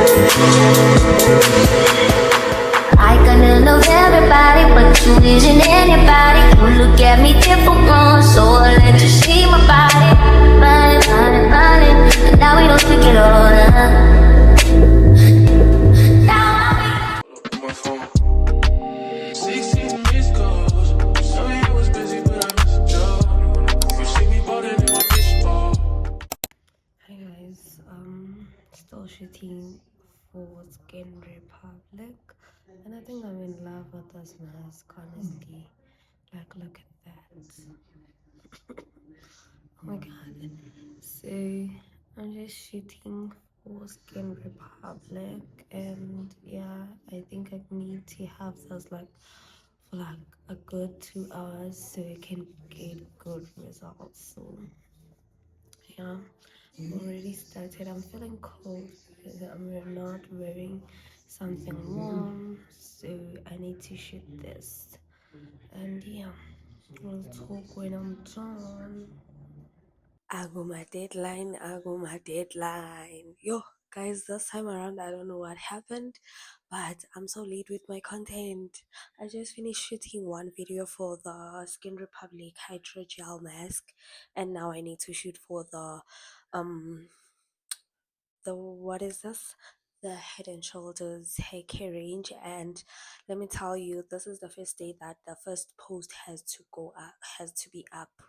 I kinda love everybody, but you isn't anybody. You look at me different, so I let you see my body. Body. And now we don't speak at all. Hi guys, still shooting for Skin Republic, and I think I'm in love with this mask, honestly. Like, look at that. Oh my god. So I'm just shooting for Skin Republic, and yeah, I think I need to have this like for like a good 2 hours so I can get good results. So yeah, already started. I'm feeling cold because I'm not wearing something warm, so I need to shoot this. And yeah, we'll talk when I'm done. I got my deadline. Yo, guys, this time around, I don't know what happened, but I'm so late with my content. I just finished shooting one video for the Skin Republic Hydrogel mask, and now I need to shoot for um, what is this? The Head and Shoulders hair care range. And let me tell you, this is the first day that the first post has to go up, has to be up.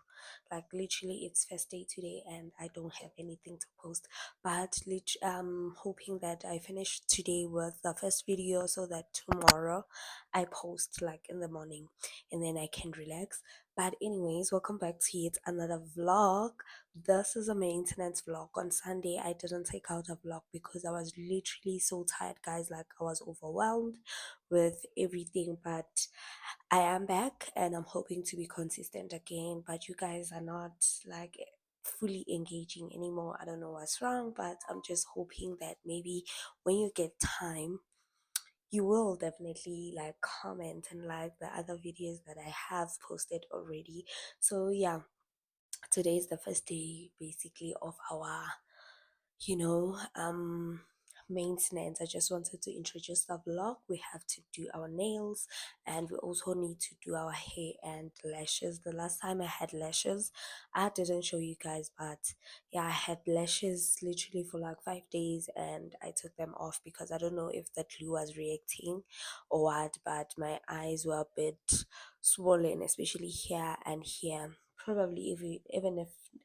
Like literally, it's first day today, and I don't have anything to post. But hoping that I finish today with the first video so that tomorrow I post like in the morning, and then I can relax. But anyways, welcome back to yet another vlog. This is a maintenance vlog. On Sunday I didn't take out a vlog because I was literally so tired, guys. Like, I was overwhelmed with everything, but I am back and I'm hoping to be consistent again. But you guys are not like fully engaging anymore. I don't know what's wrong, but I'm just hoping that maybe when you get time, you will definitely like comment and like the other videos that I have posted already. So yeah, today is the first day basically of our you know maintenance. I just wanted to introduce the vlog. We have to do our nails, and we also need to do our hair and lashes. The last time I had lashes, I didn't show you guys, but yeah, I had lashes literally for like 5 days, and I took them off because I don't know if the glue was reacting or what, but my eyes were a bit swollen, especially here and here. Probably if you,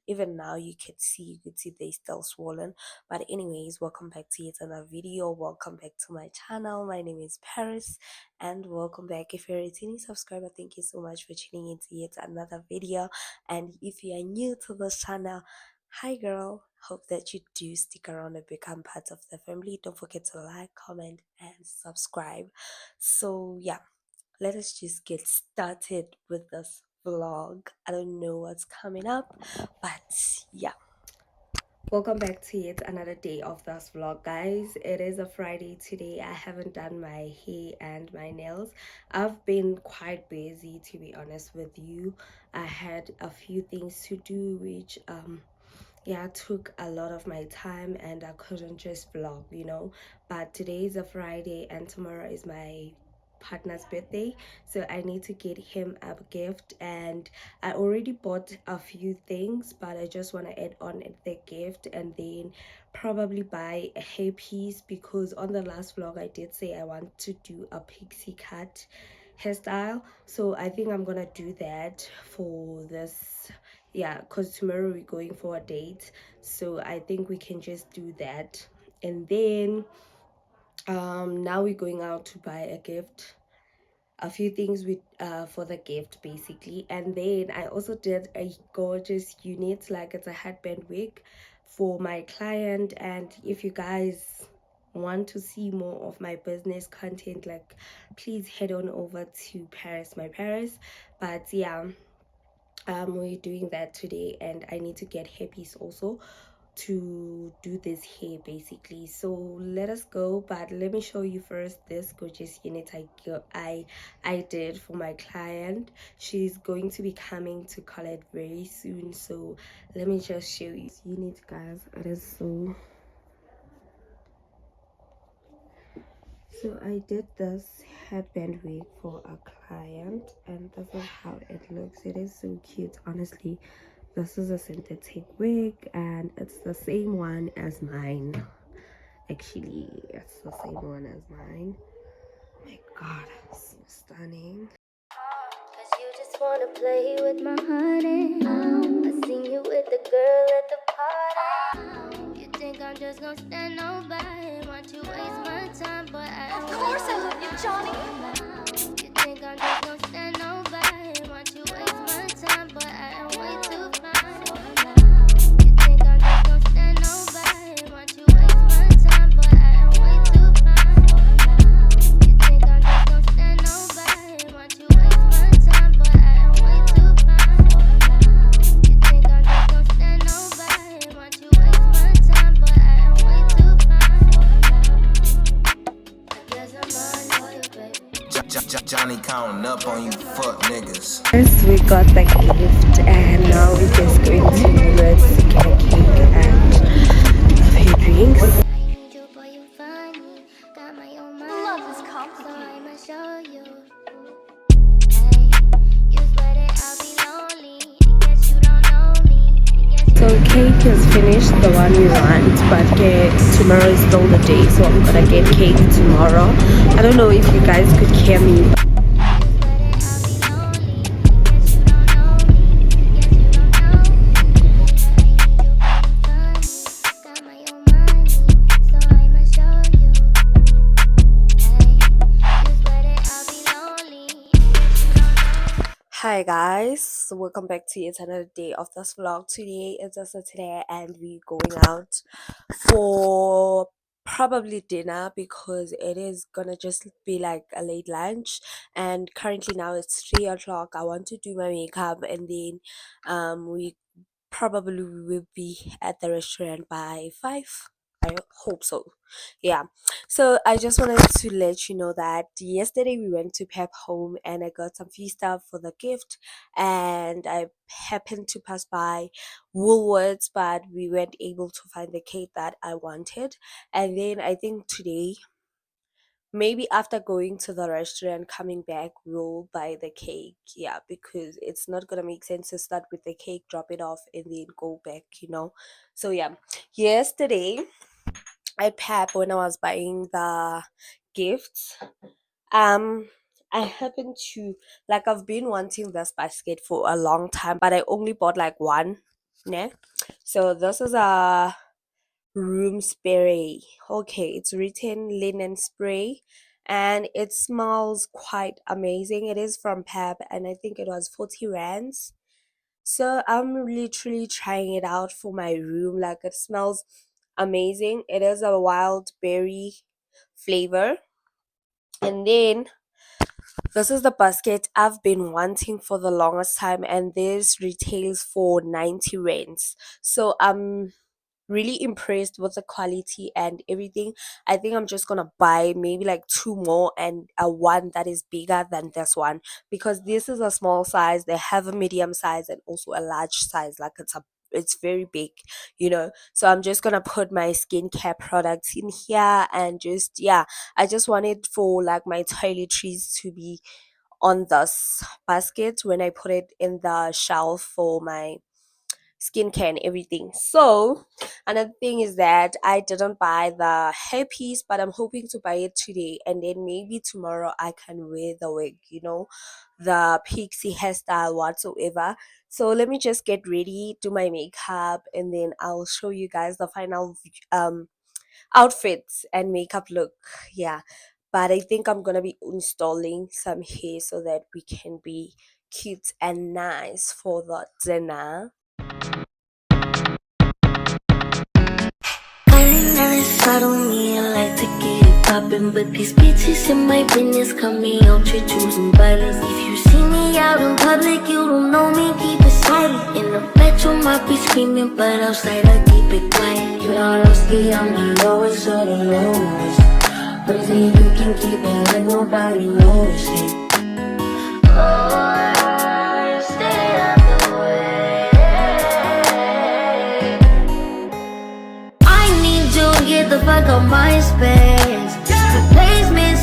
even now you could see they still swollen. But anyways, welcome back to yet another video. Welcome back to my channel. My name is Paris, and welcome back. If you're a returning subscriber, thank you so much for tuning into yet another video. And if you are new to this channel, hi girl, hope that you do stick around and become part of the family. Don't forget to like, comment and subscribe. So yeah, let us just get started with this vlog. I don't know what's coming up, but yeah, welcome back to yet another day of this vlog, guys. It is a Friday today. I haven't done my hair and my nails. I've been quite busy, to be honest with you. I had a few things to do which yeah, took a lot of my time, and I couldn't just vlog. But today is a Friday and tomorrow is my partner's birthday, so I need to get him a gift. And I already bought a few things, but I just want to add on the gift and then probably buy a hairpiece, because on the last vlog I did say I want to do a pixie cut hairstyle. So I think I'm gonna do that for this, yeah, because tomorrow we're going for a date, so I think we can just do that. And then now we're going out to buy a gift, a few things with for the gift basically. And then I also did a gorgeous unit, like it's a headband wig for my client. And if you guys want to see more of my business content, like, please head on over to ParisMyParis. But yeah, we're doing that today, and I need to get hairpiece also to do this hair basically. So let us go, but let me show you first this gorgeous unit I did for my client. She's going to be coming to collect very soon, so let me just show you this unit, guys. It is so So I did this headband wig for a client, and this is how it looks. It is so cute, honestly. This is a synthetic wig, and it's the same one as mine. Actually, it's the same one as mine. Oh my god, so stunning. Cause you just wanna play with my honey. I seen you with the girl at the party. You think I'm just gonna stand nobody? Want you waste my time, but I Of course I love you, Johnny. You think I'm just gonna stand nobody? Want you waste my time, but I am way too fine. You think I'm just gonna stand nobody? Want you waste my time, but I am way too fine. You think I'm just gonna stand nobody? Want you waste my time, but I am way too fine. You think I'm just gonna stand nobody? Want you waste my time, but I am way too fine. I guess I'm on you, baby. Johnny counting up on you fuck niggas. Yes, we got the gift, and now we're just going to let's get a cake and a few drinks. I need you, boy, you funny. Got my own mind. Love is complicated. So I'ma show you. Hey, you swear that I'll be lonely. I guess you don't know me. So cake is finished, the one we want, but tomorrow is still the day, so I'm gonna get cake tomorrow. I don't know if you guys could hear me. Hi guys, welcome back to yet another day of this vlog. Today is a Saturday and we're going out for probably dinner because it is gonna just be like a late lunch, and currently now it's 3 o'clock. I want to do my makeup, and then we probably will be at the restaurant by 5. I hope so. Yeah. So I just wanted to let you know that yesterday we went to Pep Home and I got some free stuff for the gift, and I happened to pass by Woolworths, but we weren't able to find the cake that I wanted. And then I think today, maybe after going to the restaurant, coming back, we'll buy the cake. Yeah, because it's not gonna make sense to start with the cake, drop it off, and then go back. So yeah, yesterday at Pep, when I was buying the gifts, um I happened to, like, I've been wanting this basket for a long time, but I only bought like one. Ne? So this is a room spray. Okay, it's written linen spray, and it smells quite amazing. It is from Pep, and I think it was 40 rands. So I'm literally trying it out for my room. Like, it smells amazing. It is a wild berry flavor. And then this is the basket I've been wanting for the longest time, and this retails for 90 rands. So I'm really impressed with the quality and everything. I think I'm just gonna buy maybe like two more, and a one that is bigger than this one, because this is a small size. They have a medium size and also a large size. Like, it's very big. So I'm just gonna put my skincare products in here, and just, yeah, I just wanted for like my toiletries to be on this basket when I put it in the shelf for my skincare and everything. So another thing is that I didn't buy the hairpiece, but I'm hoping to buy it today, and then maybe tomorrow I can wear the wig, the pixie hairstyle whatsoever. So let me just get ready, do my makeup, and then I'll show you guys the final outfits and makeup look. Yeah, but I think I'm gonna be installing some hair so that we can be cute and nice for the dinner. Never thought on me, I like to get it poppin', but these bitches in my business cut me out to choosing violence. If you see me out in public, you don't know me, keep it silent. In the bedroom, I be screaming, but outside I keep it quiet. You know, honestly, I'm the lowest of the lowest, but I think you can keep it like nobody knows it. Oh, stay out the way. I need to get the fuck out my space. Replacements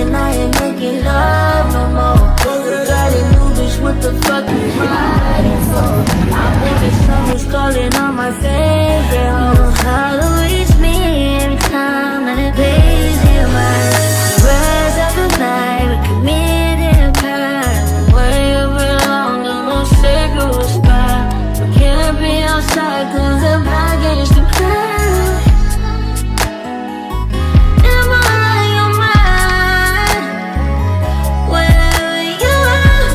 and I ain't making love no more. You got a new bitch, what the fuck you riding for? I want the summer's calling on my favorite hoe. How to reach me every time that it pays in my rise up the night, we committed crime. Way over long, there's no sacred spot. We can't be outside 'cause the back is too crowded. Am I on your mind? Wherever you are,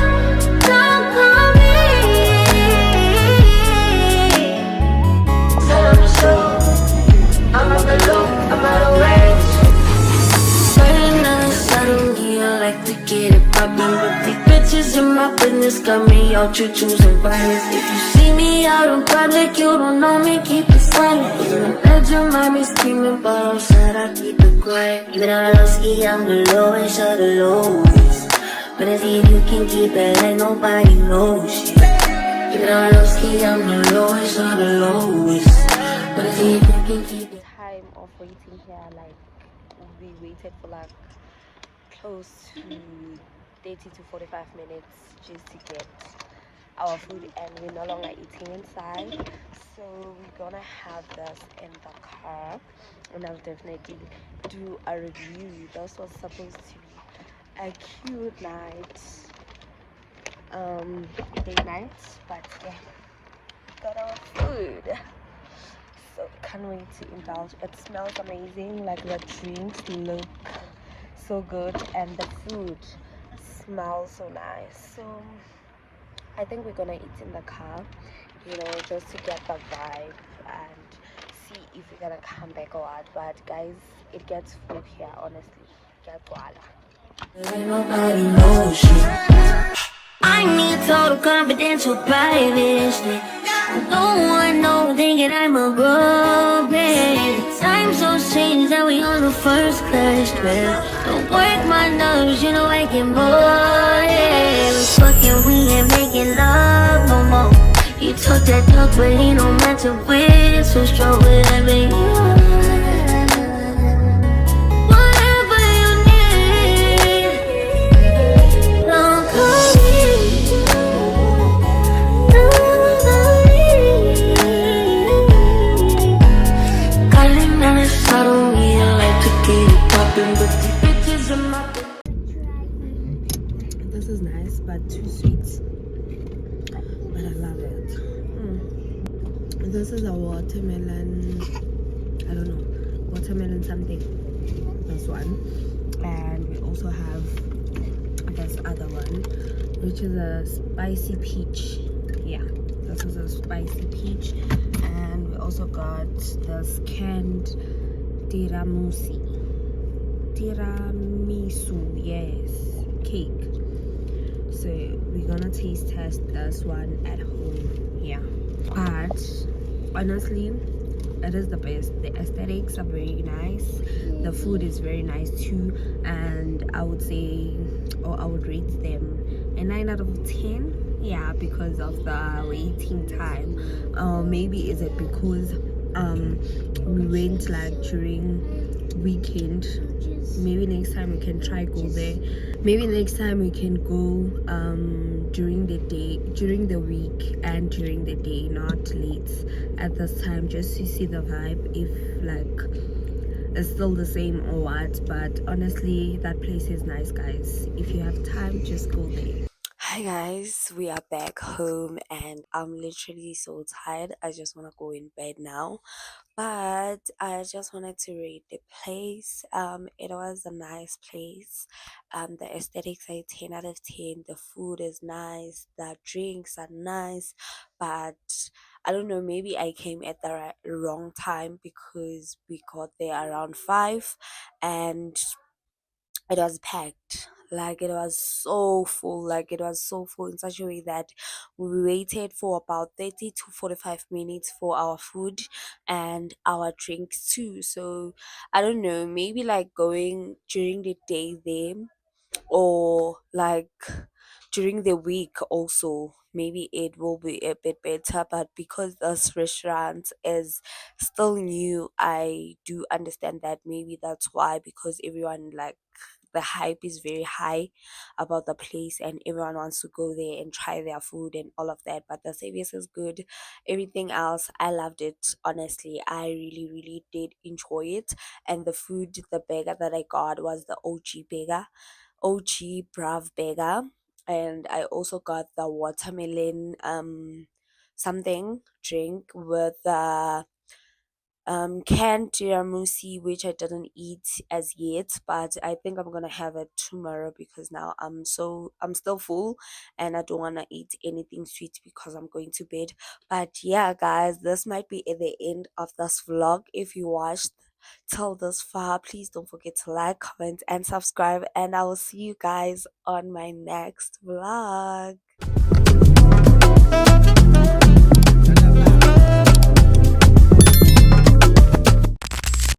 don't call me. Set on the show, I'm on the loop, I'm out of range. Burning on the saddle, yeah, I like to get it poppin'. But these bitches in my business got me out here choosing violence. If you see me out in public, you don't know me, keep it silent. In the bedroom, I be screaming, but outside I keep it quiet. Even though I low ski, I'm the lowest of the lowest. But if you can keep it like nobody knows shit. Even though I low ski, I'm the lowest of the lowest. But if you can keep it. Time of waiting here, like we waited for like close to 30 to 45 minutes just to get our food, and we're no longer eating inside, so we're gonna have this in the car, and I'll definitely do a review. This was supposed to be a cute night, day night, but yeah, got our food, so can't wait to indulge. It smells amazing, like the drinks look so good and the food smells so nice. So I think we're gonna eat in the car, just to get the vibe and see if we're gonna come back or what. But guys, it gets full here, honestly. Ain't nobody knows shit. I need total confidential privacy. No one knows, thinking I'm a robot. Time so strange that we on the first class trip. Don't work my nerves, you know I can board it. We fucking, we ain't making love no more. You took that talk, but he no matter with. So strong with every whatever you need. Don't call me. This is nice, but too sweet. But I love it. This is a watermelon. I don't know, watermelon something. This one, and we also have this other one, which is a spicy peach. Yeah, this is a spicy peach, and we also got this canned tiramisu, yes, cake. So we're gonna taste test this one at home. Yeah, but honestly, it is the best. The aesthetics are very nice, the food is very nice too, and I would say, or I would rate them a 9 out of 10. Yeah, because of the waiting time. Maybe is it because we went like during weekend. Maybe next time we can try go there. Maybe next time we can go during the day, during the week, and during the day, not late at this time, just to see the vibe, if like it's still the same or what. But honestly, that place is nice, guys. If you have time, just go there. Hi guys, we are back home and I'm literally so tired. I just want to go in bed now, but I just wanted to rate the place. It was a nice place. The aesthetics are 10 out of 10. The food is nice, the drinks are nice, but I don't know, maybe I came at the wrong time because we got there around 5 and it was packed. Like it was so full, in such a way that we waited for about 30 to 45 minutes for our food and our drinks too. So I don't know, maybe like going during the day there, or like during the week also, maybe it will be a bit better. But because this restaurant is still new, I do understand that maybe that's why, because everyone like the hype is very high about the place, and everyone wants to go there and try their food and all of that. But the service is good. Everything else, I loved it. Honestly, I really, really did enjoy it. And the food, the burger that I got was the OG burger, OG BRUV Burger. And I also got the watermelon something drink with canned tiramisu, which I didn't eat as yet, but I think I'm gonna have it tomorrow because now I'm still full and I don't wanna eat anything sweet because I'm going to bed. But yeah, guys, this might be at the end of this vlog. If you watched till this far, please don't forget to like, comment, and subscribe, and I will see you guys on my next vlog.